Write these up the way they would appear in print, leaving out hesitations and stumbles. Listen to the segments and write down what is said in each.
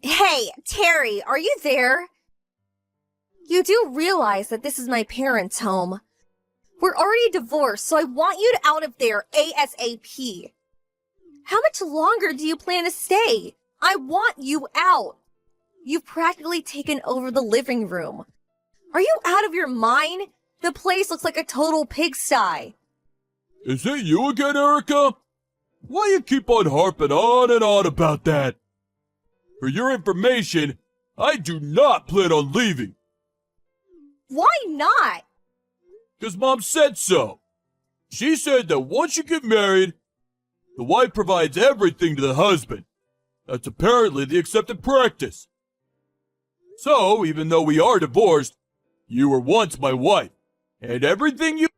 Hey, Terry, are you there? You do realize that this is my parents' home. We're already divorced, so I want you out of there ASAP. How much longer do you plan to stay? I want you out. You've practically taken over the living room. Are you out of your mind? The place looks like a total pigsty. Is it you again, Erica? Why you keep on harping on and on about that? For your information, I do not plan on leaving. Why not? 'Cause Mom said so. She said that once you get married, the wife provides everything to the husband. That's apparently the accepted practice. So, even though we are divorced, you were once my wife, and everything you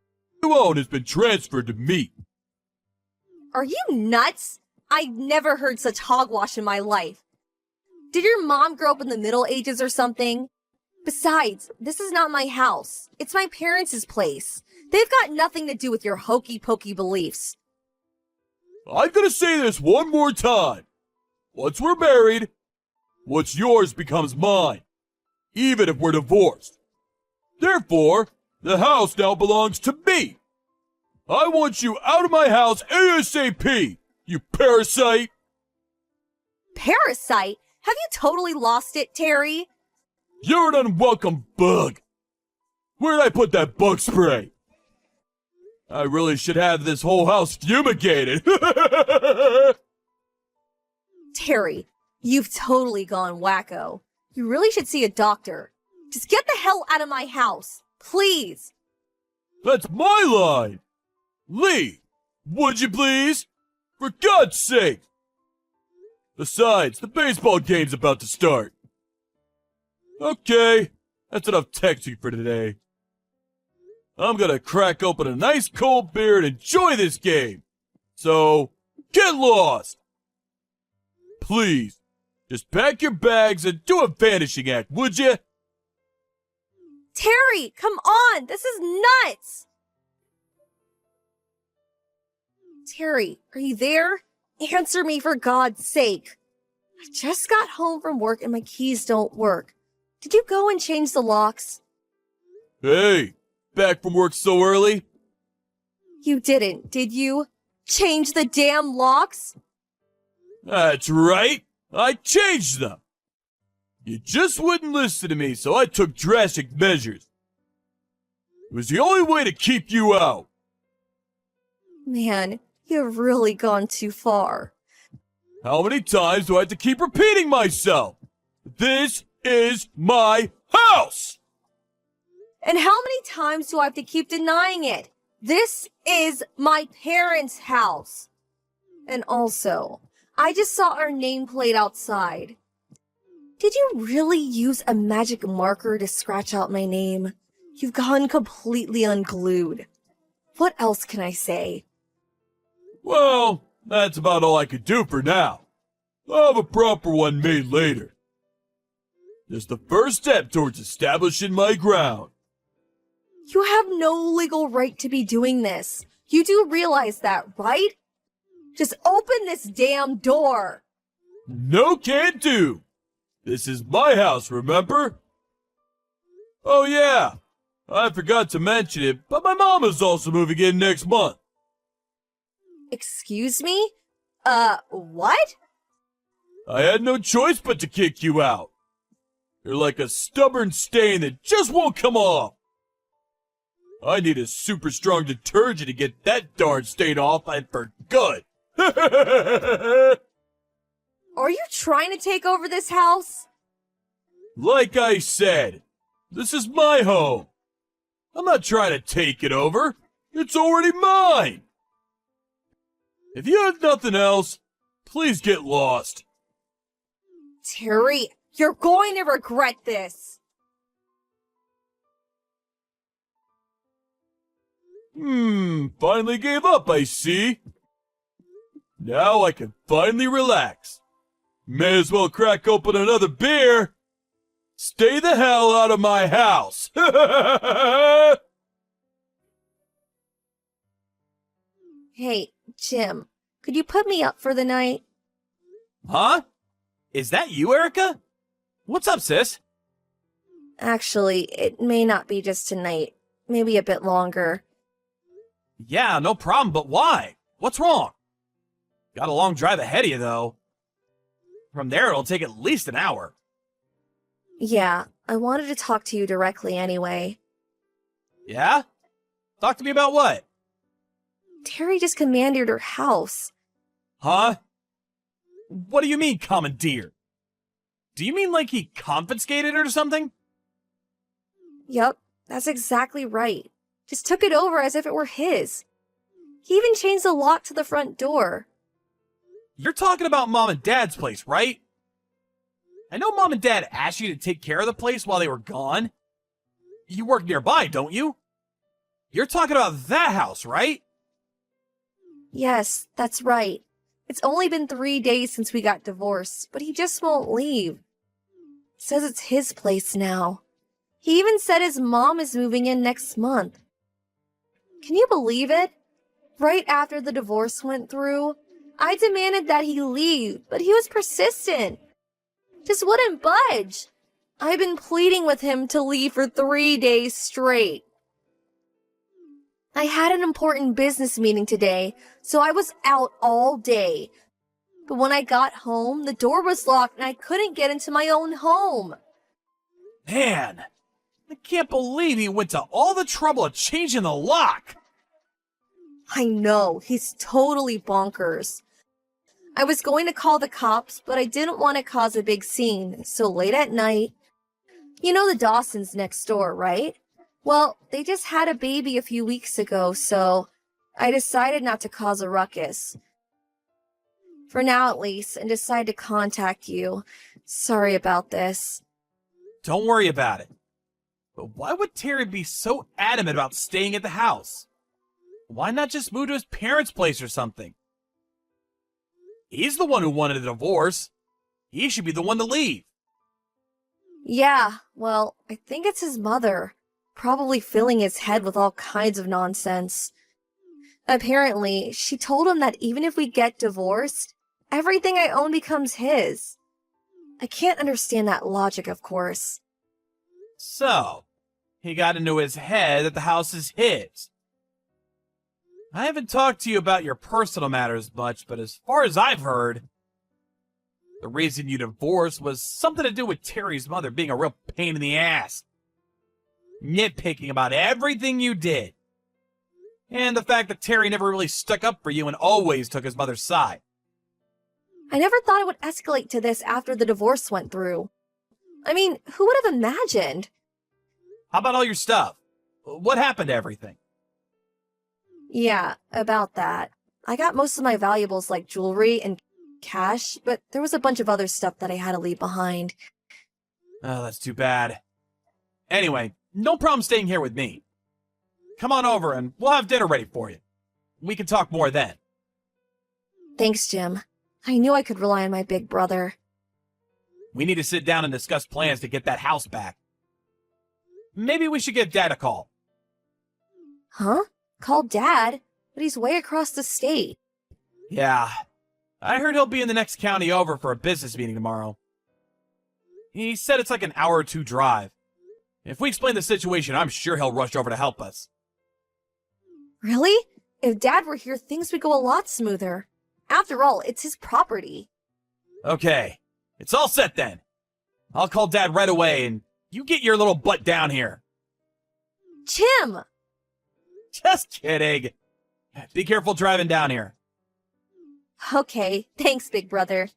own has been transferred to me. Are you nuts? I've never heard such hogwash in my life. Did your mom grow up in the Middle Ages or something? Besides, this is not my house. It's my parents' place. They've got nothing to do with your hokey-pokey beliefs. I'm gonna say this one more time. Once we're married, what's yours becomes mine, even if we're divorced. Therefore, the house now belongs to me. I want you out of my house ASAP, you parasite! Parasite? Have you totally lost it, Terry? You're an unwelcome bug. Where'd I put that bug spray? I really should have this whole house fumigated. Terry, you've totally gone wacko. You really should see a doctor. Just get the hell out of my house, please. That's my line. Lee, would you please? For God's sake. Besides, the baseball game's about to start. Okay, that's enough texting for today. I'm gonna crack open a nice cold beer and enjoy this game. So, get lost. Please, just pack your bags and do a vanishing act, would you? Terry, come on, this is nuts. Terry, are you there? Answer me for God's sake. I just got home from work and my keys don't work. Did you go and change the locks? Hey, back from work so early? You didn't, did you? Change the damn locks? That's right, I changed them. You just wouldn't listen to me, so I took drastic measures. It was the only way to keep you out. Man, you've really gone too far. How many times do I have to keep repeating myself? This is my house! And how many times do I have to keep denying it? This is my parents' house. And also, I just saw our nameplate outside. Did you really use a magic marker to scratch out my name? You've gone completely unglued. What else can I say? Well, that's about all I could do for now. I'll have a proper one made later. Just the first step towards establishing my ground. You have no legal right to be doing this. You do realize that, right? Just open this damn door. No can do. This is my house, remember? Oh yeah, I forgot to mention it, but my mom is also moving in next month. Excuse me? What? I had no choice but to kick you out. You're like a stubborn stain that just won't come off. I need a super strong detergent to get that darn stain off and for good. Are you trying to take over this house? Like I said, this is my home. I'm not trying to take it over. It's already mine. If you have nothing else, please get lost. Terry, you're going to regret this. Finally gave up, I see. Now I can finally relax. May as well crack open another beer. Stay the hell out of my house. Hey, Jim, could you put me up for the night? Huh? Is that you, Erica? What's up, sis? Actually, it may not be just tonight. Maybe a bit longer. Yeah, no problem, but why? What's wrong? Got a long drive ahead of you, though. From there, it'll take at least an hour. Yeah, I wanted to talk to you directly anyway. Yeah? Talk to me about what? Terry just commanded her house. Huh? What do you mean, commandeer? Do you mean like he confiscated it or something? Yup, that's exactly right. Just took it over as if it were his. He even changed the lock to the front door. You're talking about Mom and Dad's place, right? I know Mom and Dad asked you to take care of the place while they were gone. You work nearby, don't you? You're talking about that house, right? Yes, that's right. It's only been 3 days since we got divorced, but he just won't leave. Says it's his place now. He even said his mom is moving in next month. Can you believe it? Right after the divorce went through, I demanded that he leave, but he was persistent. Just wouldn't budge. I've been pleading with him to leave for 3 days straight. I had an important business meeting today, so I was out all day. But when I got home, the door was locked and I couldn't get into my own home. Man, I can't believe he went to all the trouble of changing the lock. I know, he's totally bonkers. I was going to call the cops, but I didn't want to cause a big scene, so late at night... You know the Dawsons next door, right? Well, they just had a baby a few weeks ago, so I decided not to cause a ruckus. For now, at least, and decided to contact you. Sorry about this. Don't worry about it. But why would Terry be so adamant about staying at the house? Why not just move to his parents' place or something? He's the one who wanted a divorce. He should be the one to leave. Yeah, well, I think it's his mother. Probably filling his head with all kinds of nonsense. Apparently, she told him that even if we get divorced, everything I own becomes his. I can't understand that logic, of course. So, he got into his head that the house is his. I haven't talked to you about your personal matters much, but as far as I've heard, the reason you divorced was something to do with Terry's mother being a real pain in the ass. Nitpicking about everything you did. And the fact that Terry never really stuck up for you and always took his mother's side. I never thought it would escalate to this after the divorce went through. I mean, who would have imagined? How about all your stuff? What happened to everything? Yeah, about that. I got most of my valuables like jewelry and cash, but there was a bunch of other stuff that I had to leave behind. Oh, that's too bad. Anyway, no problem staying here with me. Come on over and we'll have dinner ready for you. We can talk more then. Thanks, Jim. I knew I could rely on my big brother. We need to sit down and discuss plans to get that house back. Maybe we should give Dad a call. Huh? Call Dad? But he's way across the state. Yeah, I heard he'll be in the next county over for a business meeting tomorrow. He said it's like an hour or two drive. If we explain the situation, I'm sure he'll rush over to help us. Really? If Dad were here, things would go a lot smoother. After all, it's his property. Okay, it's all set then. I'll call Dad right away and you get your little butt down here. Jim! Just kidding. Be careful driving down here. Okay, thanks, big brother.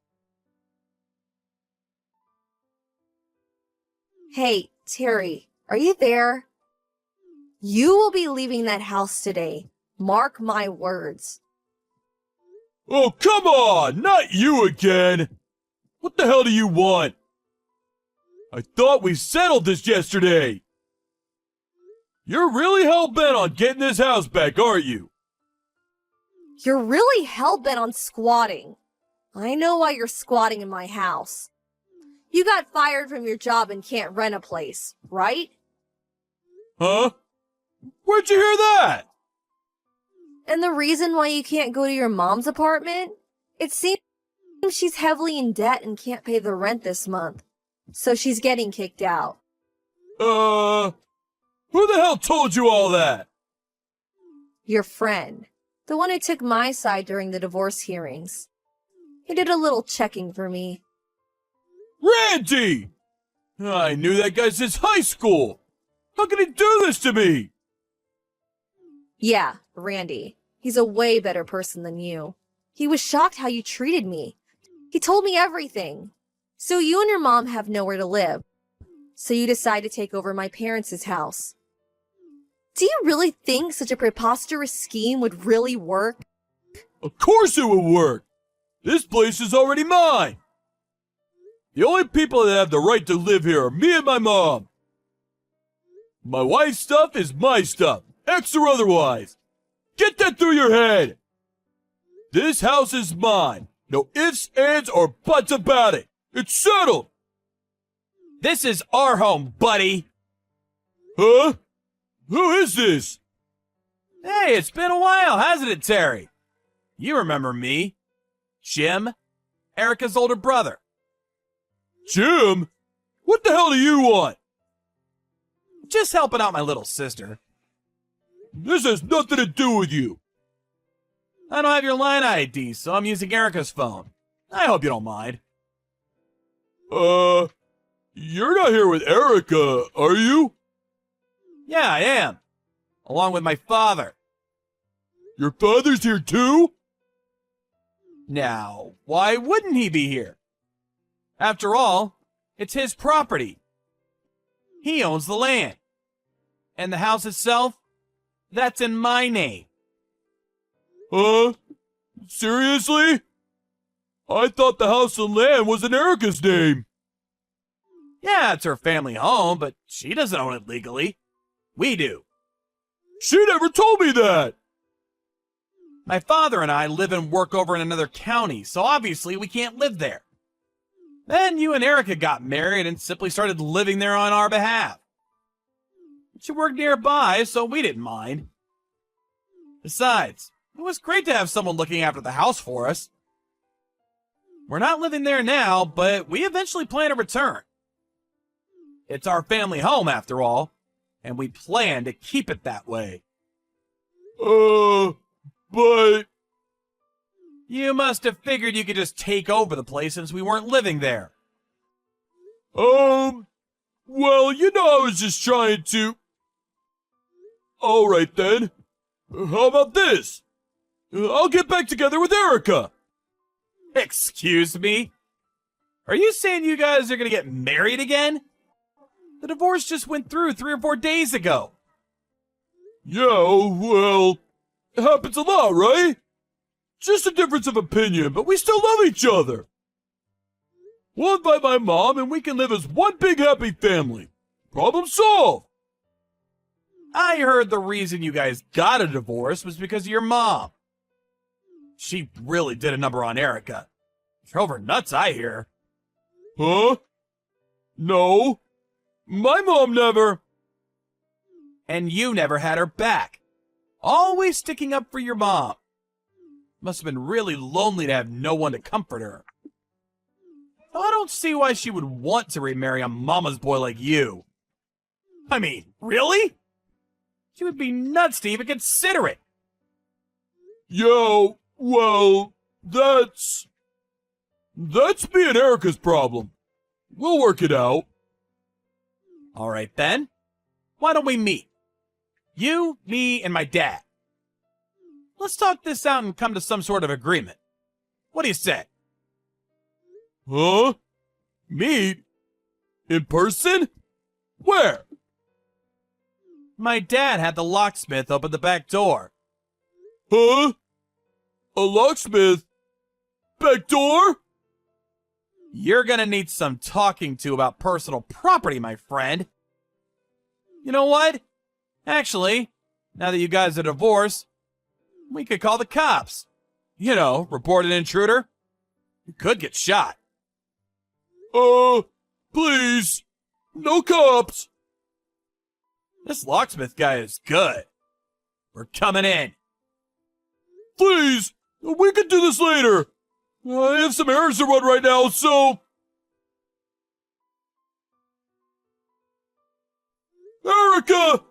Hey, Terry, are you there? You will be leaving that house today. Mark my words. Oh, come on! Not you again! What the hell do you want? I thought we settled this yesterday! You're really hell-bent on getting this house back, aren't you? You're really hell-bent on squatting. I know why you're squatting in my house. You got fired from your job and can't rent a place, right? Huh? Where'd you hear that? And the reason why you can't go to your mom's apartment? It seems she's heavily in debt and can't pay the rent this month, so she's getting kicked out. Who the hell told you all that? Your friend, the one who took my side during the divorce hearings. He did a little checking for me. Randy! I knew that guy since high school. How could he do this to me? Yeah, Randy. He's a way better person than you. He was shocked how you treated me. He told me everything. So you and your mom have nowhere to live. So you decide to take over my parents' house. Do you really think such a preposterous scheme would really work? Of course it would work. This place is already mine. The only people that have the right to live here are me and my mom. My wife's stuff is my stuff, ex or otherwise. Get that through your head. This house is mine. No ifs, ands, or buts about it. It's settled. This is our home, buddy. Huh? Who is this? Hey, it's been a while, hasn't it, Terry? You remember me. Jim, Erica's older brother. Jim? What the hell do you want? Just helping out my little sister. This has nothing to do with you. I don't have your line ID, so I'm using Erica's phone. I hope you don't mind. You're not here with Erica, are you? Yeah, I am. Along with my father. Your father's here too? Now, why wouldn't he be here? After all, it's his property. He owns the land. And the house itself, that's in my name. Seriously? I thought the house and land was in Erica's name. Yeah, it's her family home, but she doesn't own it legally. We do. She never told me that. My father and I live and work over in another county, so obviously we can't live there. Then you and Erica got married and simply started living there on our behalf. She worked nearby, so we didn't mind. Besides, it was great to have someone looking after the house for us. We're not living there now, but we eventually plan to return. It's our family home, after all, and we plan to keep it that way. But... You must have figured you could just take over the place since we weren't living there. Well, I was just trying to... Alright then. How about this? I'll get back together with Erica. Excuse me? Are you saying you guys are gonna get married again? The divorce just went through 3 or 4 days ago. Yeah, well, it happens a lot, right? Just a difference of opinion, but we still love each other. We'll invite my mom and we can live as one big happy family. Problem solved. I heard the reason you guys got a divorce was because of your mom. She really did a number on Erica. Drove her nuts, I hear. Huh? No. My mom never... And you never had her back. Always sticking up for your mom. Must have been really lonely to have no one to comfort her. I don't see why she would want to remarry a mama's boy like you. I mean, really? She would be nuts to even consider it. Yo, well, that's me and Erica's problem. We'll work it out. All right, then. Why don't we meet? You, me, and my dad. Let's talk this out and come to some sort of agreement. What do you say? Huh? Meet? In person? Where? My dad had the locksmith open the back door. Huh? A locksmith? Back door? You're gonna need some talking to about personal property, my friend. You know what? Actually, now that you guys are divorced, we could call the cops. You know, report an intruder. You could get shot. Please. No cops. This locksmith guy is good. We're coming in. Please. We can do this later. I have some errands to run right now, so... Erica!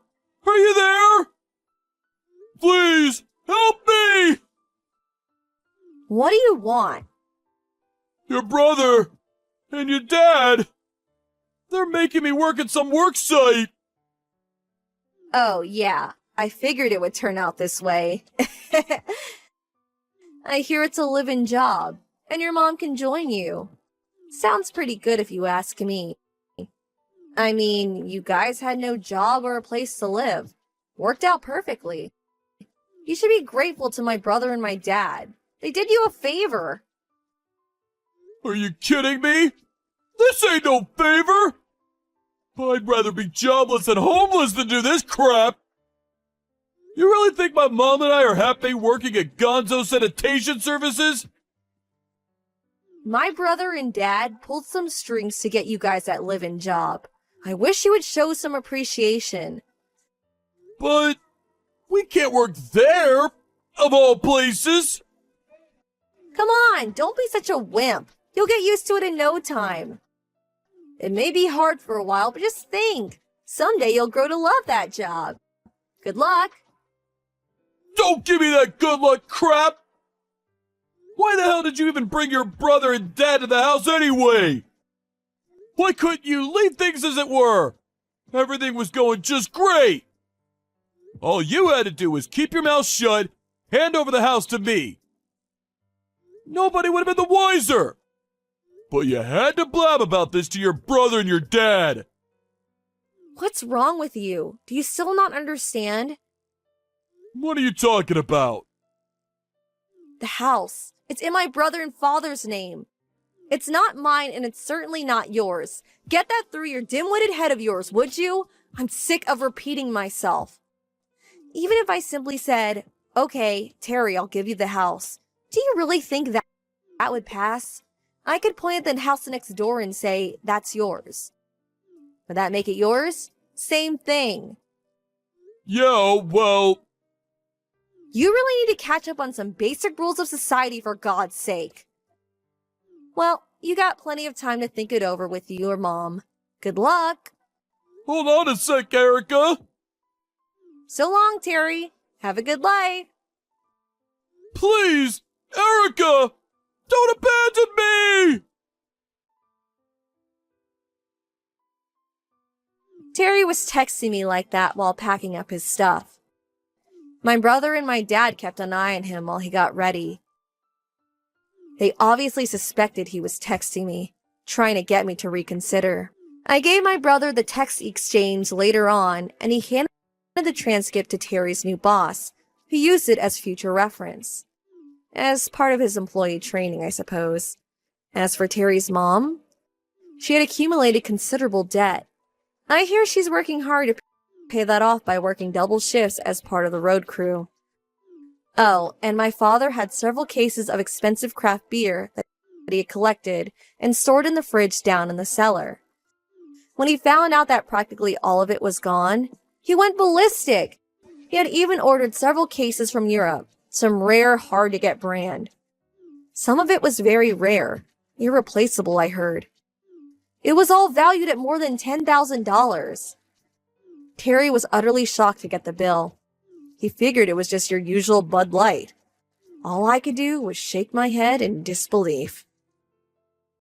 Are you there? Please, help me! What do you want? Your brother and your dad, they're making me work at some work site. Oh, yeah. I figured it would turn out this way. I hear it's a live-in job, and your mom can join you. Sounds pretty good if you ask me. I mean, you guys had no job or a place to live. Worked out perfectly. You should be grateful to my brother and my dad. They did you a favor. Are you kidding me? This ain't no favor! I'd rather be jobless and homeless than do this crap! You really think my mom and I are happy working at Gonzo Sanitation Services? My brother and dad pulled some strings to get you guys that live-in job. I wish you would show some appreciation. But we can't work there, of all places! Come on, don't be such a wimp. You'll get used to it in no time. It may be hard for a while, but just think. Someday you'll grow to love that job. Good luck. Don't give me that good luck crap! Why the hell did you even bring your brother and dad to the house anyway? Why couldn't you leave things as it were? Everything was going just great. All you had to do was keep your mouth shut, hand over the house to me. Nobody would have been the wiser. But you had to blab about this to your brother and your dad. What's wrong with you? Do you still not understand? What are you talking about? The house. It's in my brother and father's name. It's not mine and it's certainly not yours. Get that through your dim-witted head of yours, would you? I'm sick of repeating myself. Even if I simply said, okay, Terry, I'll give you the house. Do you really think that would pass? I could point at the house next door and say, that's yours. Would that make it yours? Same thing. Yeah, well... You really need to catch up on some basic rules of society for God's sake. Well, you got plenty of time to think it over with your mom. Good luck. Hold on a sec, Erica. So long, Terry. Have a good life. Please, Erica, don't abandon me! Terry was texting me like that while packing up his stuff. My brother and my dad kept an eye on him while he got ready. They obviously suspected he was texting me, trying to get me to reconsider. I gave my brother the text exchange later on, and he handed the transcript to Terry's new boss, who used it as future reference. As part of his employee training, I suppose. As for Terry's mom, she had accumulated considerable debt. I hear she's working hard to pay that off by working double shifts as part of the road crew. Oh, and my father had several cases of expensive craft beer that he had collected and stored in the fridge down in the cellar. When he found out that practically all of it was gone, he went ballistic. He had even ordered several cases from Europe, some rare, hard-to-get brand. Some of it was very rare, irreplaceable, I heard. It was all valued at more than $10,000. Terry was utterly shocked to get the bill. He figured it was just your usual Bud Light. All I could do was shake my head in disbelief.